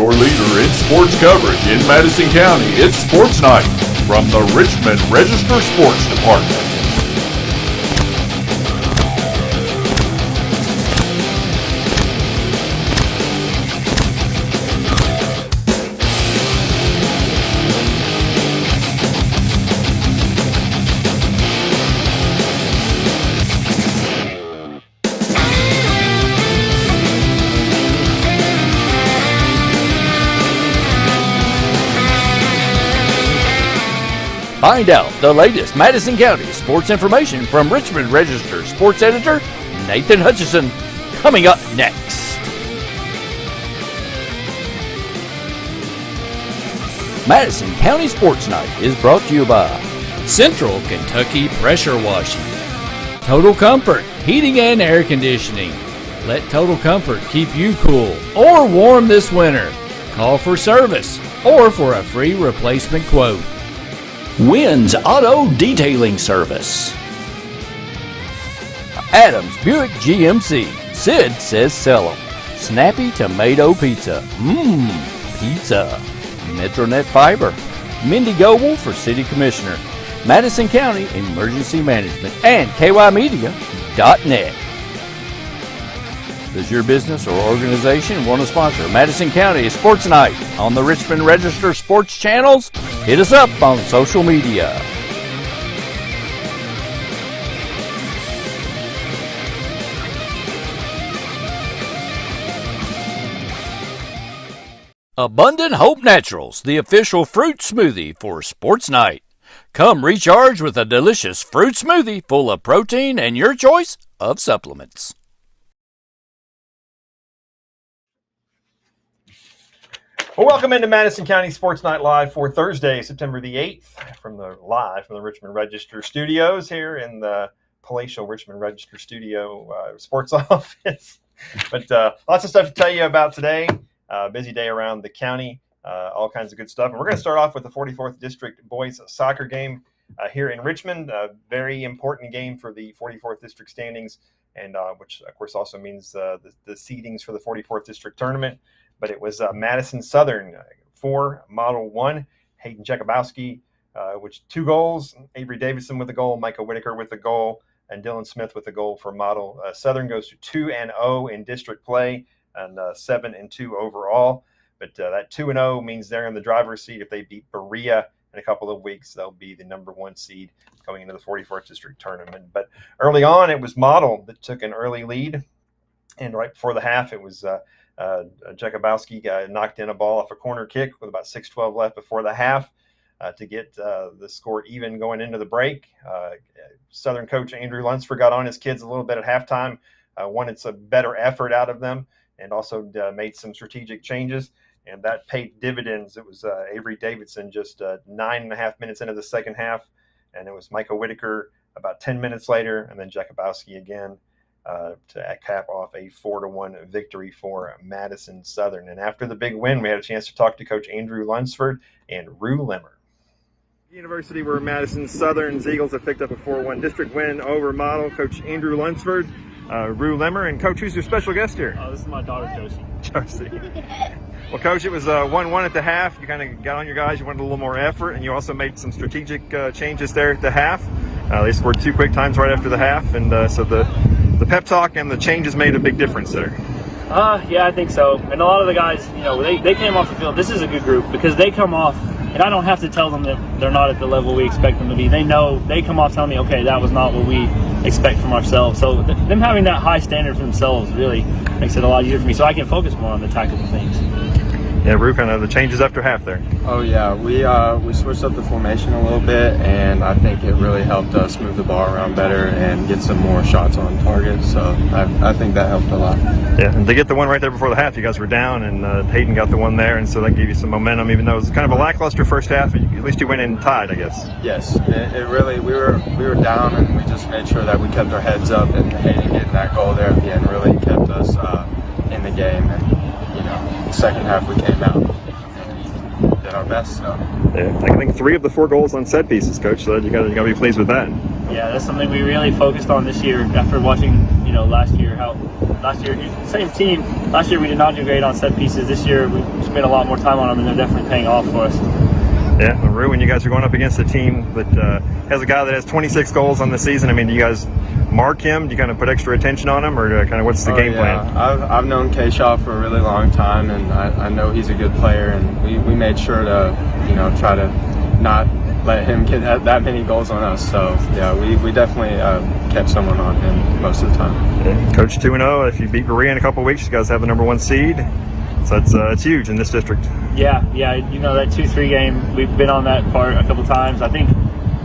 your leader in sports coverage in Madison County. It's Sports Night from the Richmond Register Sports Department. Find out the latest Madison County sports information from Richmond Register sports editor Nathan Hutchison, coming up next. Madison County Sports Night is brought to you by Central Kentucky Pressure Washing, Total Comfort Heating and Air Conditioning. Let Total Comfort keep you cool or warm this winter. Call for service or for a free replacement quote. Wynn's Auto Detailing Service. Adams Buick GMC. Sid says sell 'em. Snappy Tomato Pizza. Pizza. Metronet Fiber. Mendi Goble for City Commissioner. Madison County Emergency Management. And KYmedia.net. Does your business or organization want to sponsor Madison County Sports Night on the Richmond Register Sports channels? Hit us up on social media. Abundant Hope Naturals, the official fruit smoothie for Sports Night. Come recharge with a delicious fruit smoothie full of protein and your choice of supplements. Well, welcome into Madison County Sports Night Live for Thursday, September the 8th, from the Richmond Register studios here in the palatial Richmond Register studio sports office. But lots of stuff to tell you about today. Busy day around the county, all kinds of good stuff. And we're going to start off with the 44th District boys soccer game here in Richmond. A very important game for the 44th District standings, and which, of course, also means the seedings for the 44th District tournament. But it was Madison Southern 4, Model 1, Hayden Jakubowski, which 2 goals, Avery Davidson with a goal, Micah Whitaker with a goal, and Dylan Smith with a goal for Model. Southern goes to 2-0 in district play and 7-2 overall. But that 2-0 means they're in the driver's seat. If they beat Berea in a couple of weeks, they'll be the number 1 seed going into the 44th District tournament. But early on, it was Model that took an early lead. And right before the half, it was Jakubowski knocked in a ball off a corner kick with about 6:12 left before the half to get the score even going into the break. Southern coach Andrew Lunsford got on his kids a little bit at halftime, wanted some better effort out of them, and also made some strategic changes, and that paid dividends. It was Avery Davidson just 9.5 minutes into the second half, and it was Michael Whitaker about 10 minutes later, and then Jakubowski again to cap off a 4-1 victory for Madison Southern. And after the big win, we had a chance to talk to Coach Andrew Lunsford and Rue Lemmer. University, where Madison Southern's Eagles have picked up a 4-1 district win over Model. Coach Andrew Lunsford, Rue Lemmer, and Coach, who's your special guest here? Oh, this is my daughter, Josie. Josie. Well, Coach, it was 1-1 at the half. You kind of got on your guys. You wanted a little more effort, and you also made some strategic changes there at the half. They scored 2 quick times right after the half, and so the pep talk and the changes made a big difference there. Yeah, I think so. And a lot of the guys, they came off the field. This is a good group because they come off, and I don't have to tell them that they're not at the level we expect them to be. They know, they come off telling me, okay, that was not what we expect from ourselves. So them having that high standard for themselves really makes it a lot easier for me, so I can focus more on the tactical things. Yeah, Rue, kind of the changes after half there. Oh yeah, we switched up the formation a little bit, and I think it really helped us move the ball around better and get some more shots on target. So I think that helped a lot. Yeah, and to get the one right there before the half, you guys were down, and Hayden got the one there, and so that gave you some momentum. Even though it was kind of a lackluster first half, at least you went in tied, I guess. Yes, it really we were down, and we just made sure that we kept our heads up, and Hayden getting that goal there at the end really kept us in the game. And the second half we came out and did our best. So yeah, I think 3 of the 4 goals on set pieces, Coach. So you got to be pleased with that. Yeah, that's something we really focused on this year after watching last year, same team. Last year we did not do great on set pieces. This year we spent a lot more time on them, and they're definitely paying off for us. Yeah, Ruin, you guys are going up against a team that has a guy that has 26 goals on the season. I mean, do you guys mark him? Do you kind of put extra attention on him, or kind of what's the game plan? I've known K-Shaw for a really long time, and I know he's a good player, and we made sure to, try to not let him get that many goals on us. So, yeah, we definitely kept someone on him most of the time. Yeah. Coach 2-0, if you beat Berea in a couple of weeks, you guys have the #1 seed. So it's huge in this district. Yeah, that 2-3 game, we've been on that part a couple times. I think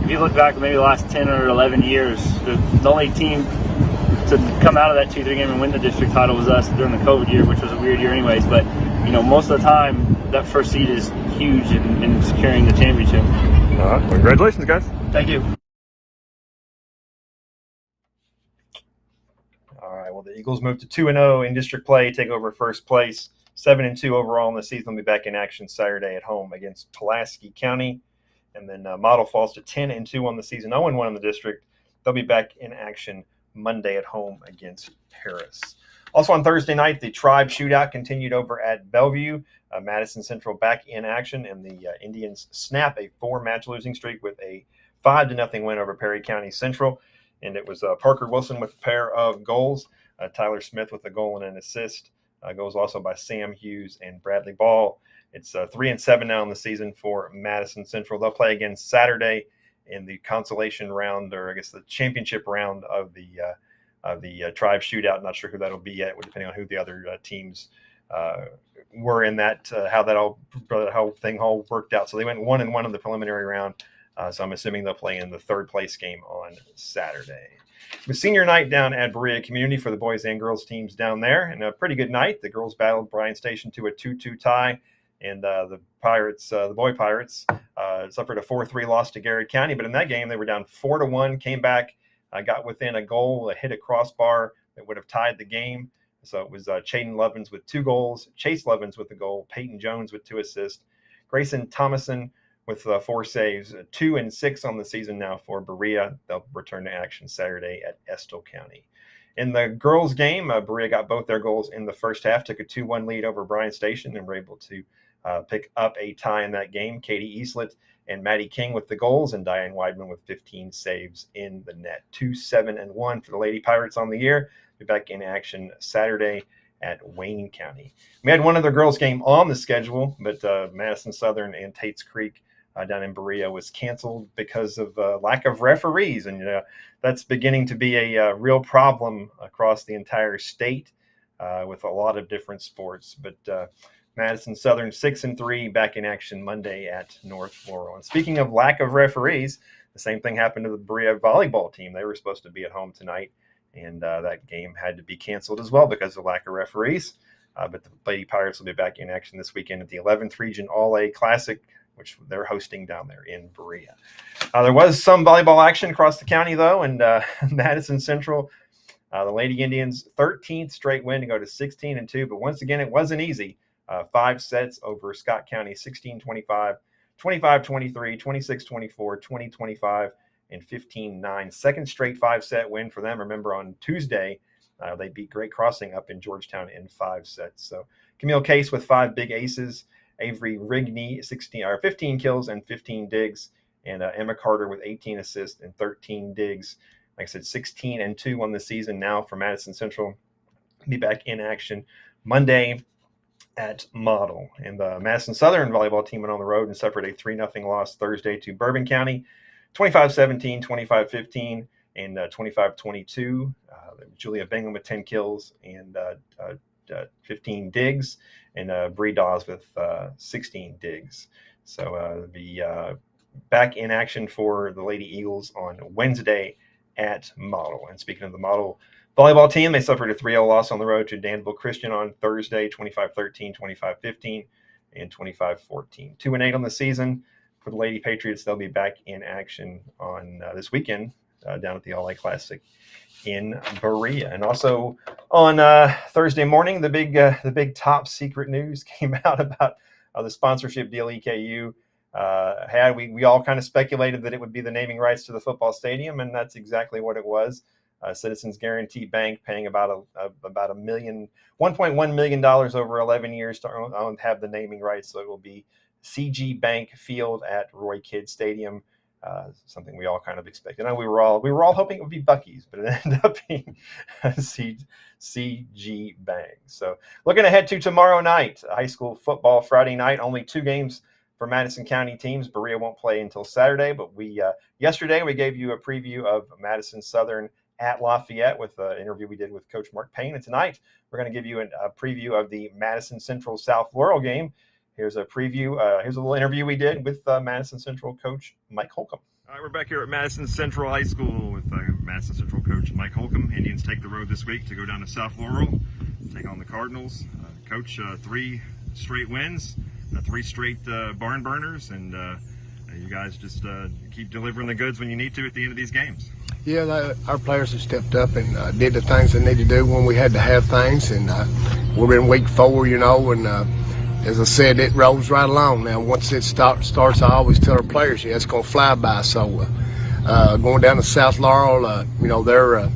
if you look back maybe the last 10 or 11 years, the only team to come out of that 2-3 game and win the district title was us during the COVID year, which was a weird year anyways. But, most of the time, that first seed is huge in securing the championship. Well, congratulations, guys. Thank you. All right, well, the Eagles move to 2-0 in district play, take over first place. 7-2 overall in the season. They'll be back in action Saturday at home against Pulaski County. And then Model falls to 10-2 on the season, 0-1 in the district. They'll be back in action Monday at home against Paris. Also on Thursday night, the Tribe Shootout continued over at Bellevue. Madison Central back in action, and the Indians snap a 4-match losing streak with a 5-0 win over Perry County Central. And it was Parker Wilson with a pair of goals, Tyler Smith with a goal and an assist. Goes also by Sam Hughes and Bradley Ball. It's 3-7 now in the season for Madison Central. They'll play again Saturday in the consolation round, or I guess the championship round of the Tribe Shootout. Not sure who that'll be yet, depending on who the other teams were in that, how thing all worked out. So they went 1-1 in the preliminary round. So I'm assuming they'll play in the third place game on Saturday. It was senior night down at Berea Community for the boys and girls teams down there, and a pretty good night. The girls battled Bryan Station to a 2-2 tie, and the boy Pirates, suffered a 4-3 loss to Garrett County. But in that game, they were down 4-1, came back, got within a goal, hit a crossbar that would have tied the game. So it was Chaden Lovins with 2 goals, Chase Lovins with a goal, Peyton Jones with 2 assists, Grayson Thomason with 4 saves, 2 and 6 on the season now for Berea. They'll return to action Saturday at Estill County. In the girls' game, Berea got both their goals in the first half, took a 2-1 lead over Bryan Station, and were able to pick up a tie in that game. Katie Eastlet and Maddie King with the goals, and Diane Weidman with 15 saves in the net. 2-7-1 for the Lady Pirates on the year. Be back in action Saturday at Wayne County. We had one other girls' game on the schedule, but Madison Southern and Tates Creek down in Berea was canceled because of lack of referees, and that's beginning to be a real problem across the entire state with a lot of different sports. But Madison Southern 6-3 back in action Monday at North Laurel. And speaking of lack of referees, the same thing happened to the Berea volleyball team. They were supposed to be at home tonight, and that game had to be canceled as well because of lack of referees. But the Lady Pirates will be back in action this weekend at the 11th Region All-A Classic, which they're hosting down there in Berea. There was some volleyball action across the county, though, and Madison Central, the Lady Indians, 13th straight win to go to 16-2. But once again, it wasn't easy. 5 sets over Scott County, 16-25, 25-23, 26-24, 20-25, and 15-9. Second straight 5-set win for them. Remember, on Tuesday, they beat Great Crossing up in Georgetown in 5 sets. So Camille Case with 5 big aces. Avery Rigney, 15 kills and 15 digs, and Emma Carter with 18 assists and 13 digs. Like I said, 16-2 on the season now for Madison Central. Be back in action Monday at Model. And the Madison Southern volleyball team went on the road and suffered a 3-0 loss Thursday to Bourbon County, 25-17, 25-15, and 25-22. Julia Bingham with 10 kills and 15 digs, and Bree Dawes with 16 digs. So the back in action for the Lady Eagles on Wednesday at Model. And speaking of the Model volleyball team, they suffered a 3-0 loss on the road to Danville Christian on Thursday, 25-13, 25-15, and 25-14. 2-8 on the season for the Lady Patriots. They'll be back in action on this weekend down at the All-A Classic in Berea. And also on Thursday morning, the big top secret news came out about the sponsorship deal EKU had. We all kind of speculated that it would be the naming rights to the football stadium, and that's exactly what it was. Citizens Guarantee Bank paying about $1.1 million over 11 years to have the naming rights. So it will be CG Bank Field at Roy Kidd Stadium. Something we all kind of expected. And we were all hoping it would be Buc-ee's, but it ended up being CG Bank. So looking ahead to tomorrow night, high school football Friday night. Only 2 games for Madison County teams. Berea won't play until Saturday, but yesterday we gave you a preview of Madison Southern at Lafayette with the interview we did with Coach Mark Payne. And tonight we're going to give you a preview of the Madison Central South Laurel game. Here's a preview. Here's a little interview we did with Madison Central coach Mike Holcomb. All right, we're back here at Madison Central High School with Madison Central coach Mike Holcomb. Indians take the road this week to go down to South Laurel, take on the Cardinals. Coach, 3 straight wins, 3 straight barn burners, and you guys just keep delivering the goods when you need to at the end of these games. Yeah, our players have stepped up and did the things they need to do when we had to have things, and we're in week 4, and as I said, it rolls right along. Now, once it starts, I always tell our players, it's going to fly by. So going down to South Laurel, they're a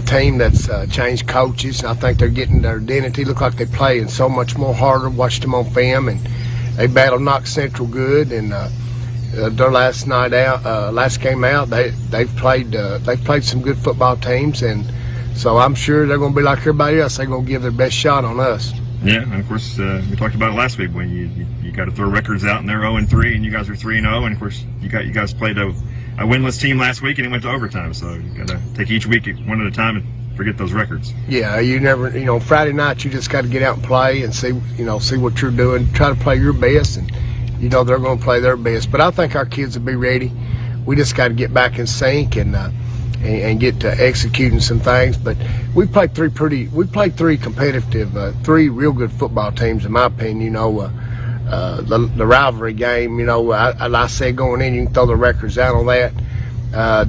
team that's changed coaches. I think they're getting their identity. Look like they're playing so much more harder. Watched them on film, and they battled Knox Central good. And their last game out, they've played some good football teams, and so I'm sure they're going to be like everybody else. They're going to give their best shot on us. Yeah, and of course we talked about it last week when you got to throw records out, and they're 0-3, and you guys are 3-0, and of course you guys played a winless team last week, and it went to overtime. So you got to take each week one at a time and forget those records. Yeah, you never, Friday night you just got to get out and play and see what you're doing. Try to play your best, and they're going to play their best. But I think our kids will be ready. We just got to get back in sync and get to executing some things. But we played 3 competitive, 3 real good football teams, in my opinion. The rivalry game, I said going in, you can throw the records out on that.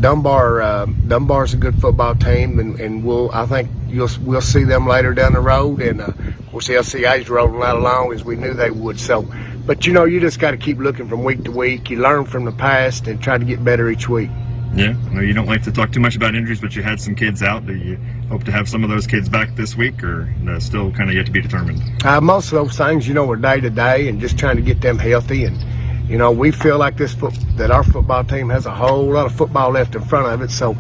Dunbar's a good football team, and I think we'll see them later down the road. And of course, the LCA's rolling right along as we knew they would. So, but you just got to keep looking from week to week. You learn from the past and try to get better each week. Yeah, I know you don't like to talk too much about injuries, but you had some kids out. Do you hope to have some of those kids back this week, or still kind of yet to be determined? Most of those things, are day to day, and just trying to get them healthy. And we feel like that our football team has a whole lot of football left in front of it. So,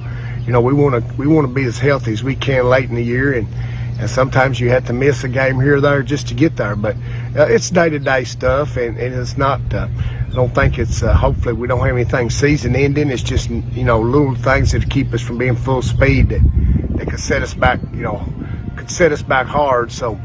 we want to be as healthy as we can late in the year, and sometimes you have to miss a game here or there just to get there. But it's day to day stuff, and it's not. I don't think it's. Hopefully, we don't have anything season ending. It's just little things that keep us from being full speed that could set us back. Could set us back hard. So,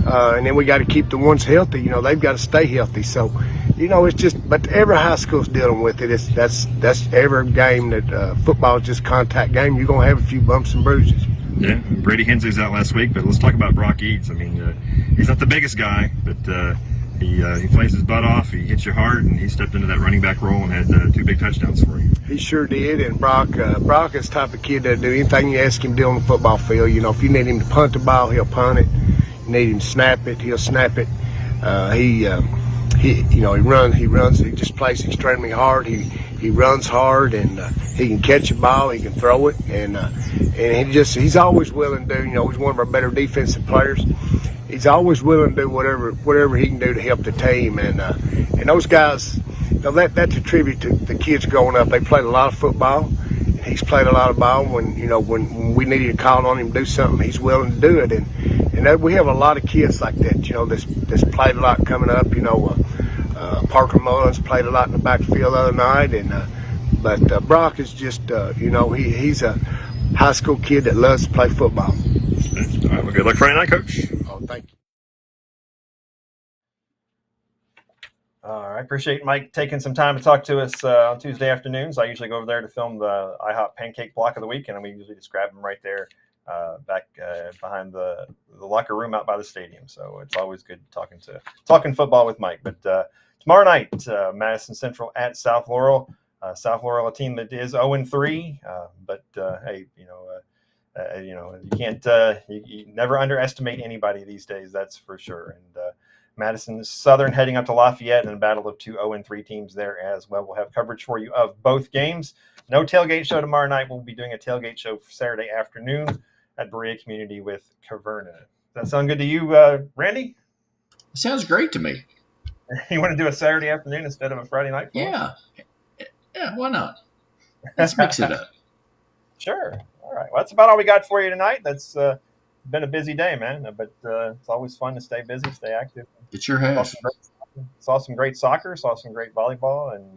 and then we got to keep the ones healthy. They've got to stay healthy. So, it's just. But every high school's dealing with it. That's every game that football is just contact game. You're gonna have a few bumps and bruises. Yeah, Brady Hensley's out last week, but let's talk about Brock Eads. I mean, he's not the biggest guy, but he plays his butt off. He hits you hard, and he stepped into that running back role and had 2 big touchdowns for you. He sure did, and Brock is the type of kid that'll do anything you ask him to do on the football field. If you need him to punt the ball, he'll punt it. You need him to snap it, he'll snap it. He runs. He just plays extremely hard. He runs hard, and he can catch a ball. He can throw it, and he's always willing to do. He's one of our better defensive players. He's always willing to do whatever he can do to help the team, and those guys. That's a tribute to the kids growing up. They played a lot of football, and he's played a lot of ball. When we needed to call on him to do something, he's willing to do it, and we have a lot of kids like that. That's played a lot coming up. Parker Mullins played a lot in the backfield the other night, but Brock is just he's a high school kid that loves to play football. All right, well, good luck Friday night, Coach. Oh, thank you. All right, appreciate Mike taking some time to talk to us on Tuesday afternoons. I usually go over there to film the IHOP Pancake Block of the Week, and we usually just grab them right there back behind the locker room out by the stadium. So it's always good talking football with Mike. But tomorrow night, Madison Central at South Laurel. South Laurel, a team that is 0-3, but hey, you can't you never underestimate anybody these days. That's for sure. And Madison Southern heading up to Lafayette in a battle of two 0-3 teams there as well. We'll have coverage for you of both games. No tailgate show tomorrow night. We'll be doing a tailgate show for Saturday afternoon at Berea Community with Caverna. Does that sound good to you, Randy? Sounds great to me. You want to do a Saturday afternoon instead of a Friday night? Yeah. Yeah, why not? Let's mix it up. Sure. All right. Well, that's about all we got for you tonight. That's been a busy day, man. But it's always fun to stay busy, stay active. It sure has. Saw some great soccer, saw some great volleyball, and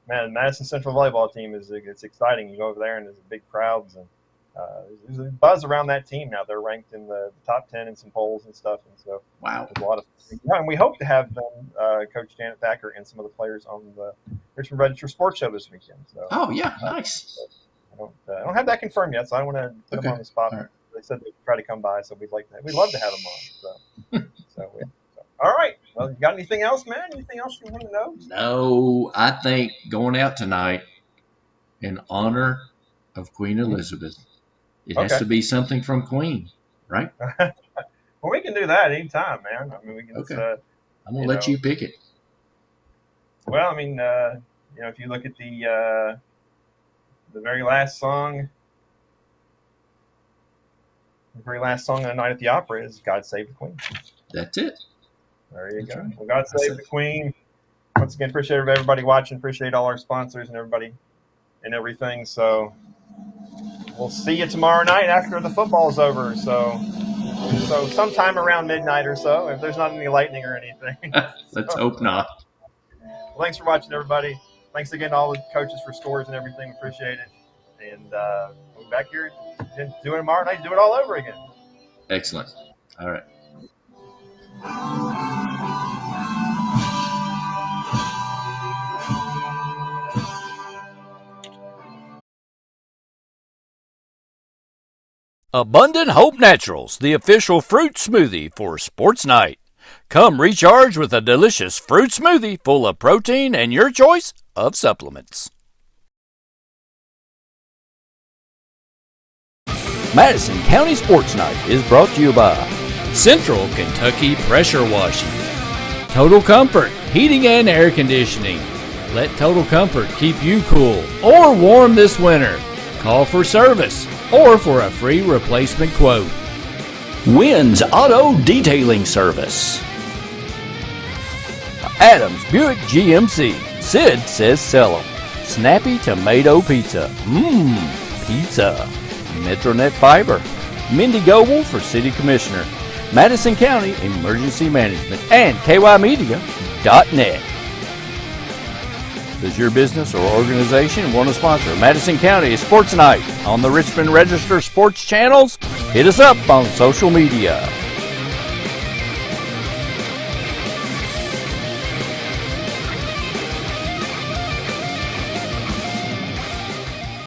man, Madison Central volleyball team it's exciting. You go over there and there's big crowds, and there's a buzz around that team now. They're ranked in the top 10 in some polls and stuff, and so wow, there's a lot of fun. And we hope to have them, Coach Janet Thacker and some of the players on the Richmond Register Sports Show this weekend. So, oh yeah, nice. I don't have that confirmed yet, so I don't want to put them on the spot. Right. They said they'd try to come by, so we'd love to have them on. So all right. Well, you got anything else, man? Anything else you want to know? No, I think going out tonight in honor of Queen Elizabeth, it has to be something from Queen, right? Well, we can do that anytime, man. I mean, we can. Okay. I'm gonna let you pick it. Well, I mean, if you look at the very last song. The very last song on the night at the opera is "God Save the Queen." That's it. There you go. Well, God save the Queen. Once again, appreciate everybody watching. Appreciate all our sponsors and everybody and everything. So we'll see you tomorrow night after the football's over. So sometime around midnight or so, if there's not any lightning or anything. Let's hope not. Well, thanks for watching, everybody. Thanks again to all the coaches for scores and everything. Appreciate it. And we'll be back here doing it tomorrow night. Do it all over again. Excellent. All right. Abundant Hope Naturals, the official fruit smoothie for Sports Night. Come recharge with a delicious fruit smoothie full of protein and your choice of supplements. Madison County Sports Night is brought to you by Central Kentucky Pressure Washing, Total Comfort Heating and Air Conditioning. Let Total Comfort keep you cool or warm this winter. Call for service or for a free replacement quote. Wynn's Auto Detailing Service. Adams Buick GMC. Sid says sell 'em. Snappy Tomato Pizza. Pizza. Metronet Fiber. Mendi Goble for City Commissioner. Madison County Emergency Management. And KYmedia.net. Does your business or organization want to sponsor Madison County Sports Night on the Richmond Register Sports channels? Hit us up on social media.